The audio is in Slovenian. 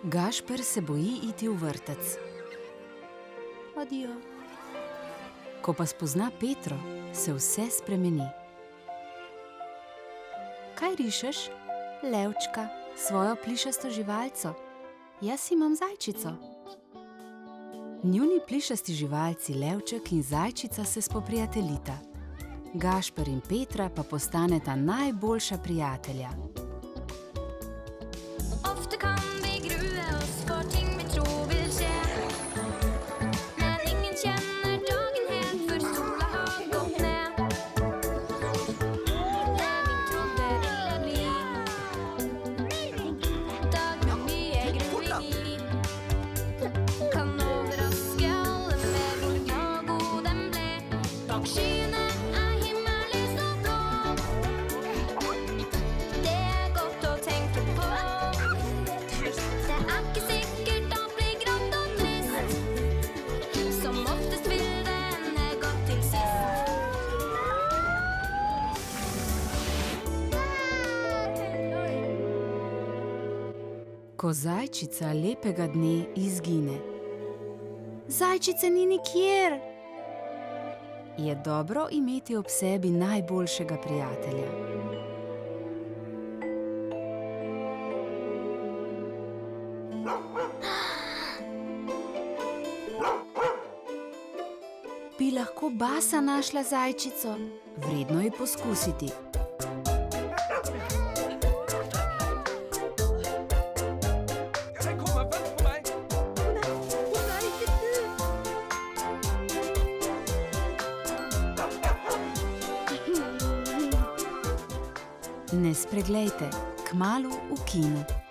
Gašper se boji iti v vrtec. Adijo. Ko pa spozna Petro, se vse spremeni. Kaj rišeš? Levčka, svojo plišasto živalco. Jaz imam zajčico. Njuni plišasti živalci Levček in Zajčica se spoprijateljita. Gašper in Petra pa postaneta najboljša prijatelja. Ko Zajčica lepega dne izgine. Zajčice ni nikjer! Je dobro imeti ob sebi najboljšega prijatelja. Bi lahko Basa našla Zajčico? Vredno je poskusiti. Ne spreglejte, kmalu v kinu.